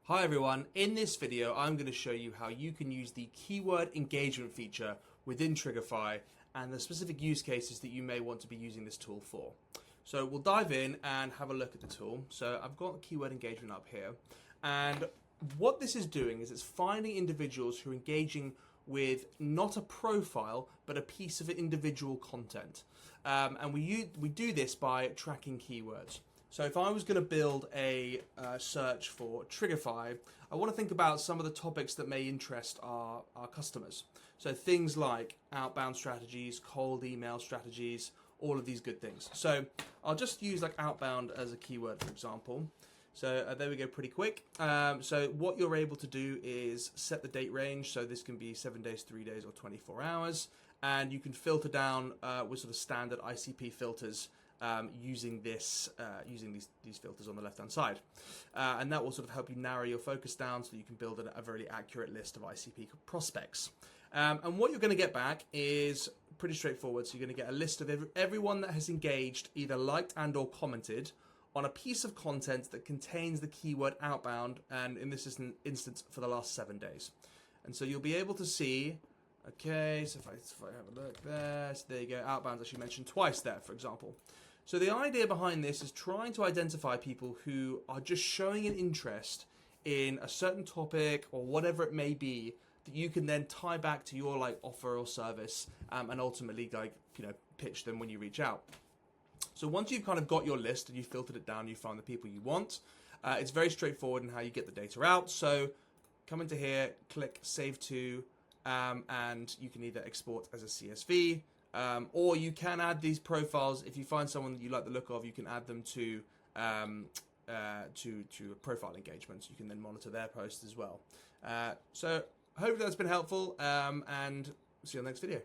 Hi everyone, in this video I'm going to show you how you can use the keyword engagement feature within Trigify and the specific use cases that you may want to be using this tool for. So we'll dive in and have a look at the tool. So I've got keyword engagement up here, and what this is doing is it's finding individuals who are engaging with not a profile but a piece of individual content, and we do this by tracking keywords. So if I was going to build a search for Trigify, I want to think about some of the topics that may interest our customers. So things like outbound strategies, cold email strategies, all of these good things. So I'll just use like outbound as a keyword, for example. So there we go, pretty quick. So what you're able to do is set the date range. So this can be 7 days, 3 days, or 24 hours. And you can filter down with sort of standard ICP filters using these filters on the left hand side, and that will sort of help you narrow your focus down so that you can build a very accurate list of ICP prospects. And what you're going to get back is pretty straightforward. So you're going to get a list of everyone that has engaged, either liked and or commented on a piece of content that contains the keyword outbound, and in this instance for the last 7 days. And so you'll be able to see, okay, so if I have a look there, so there you go, outbound's actually mentioned twice there, for example. So the idea behind this is trying to identify people who are just showing an interest in a certain topic or whatever it may be that you can then tie back to your like offer or service, and ultimately pitch them when you reach out. So once you've kind of got your list and you've filtered it down, you find the people you want, it's very straightforward in how you get the data out. So come into here, click Save To, and you can either export as a CSV, or you can add these profiles. If you find someone that you like the look of, you can add them to a profile engagement. So you can then monitor their posts as well. So hopefully that's been helpful, and see you on the next video.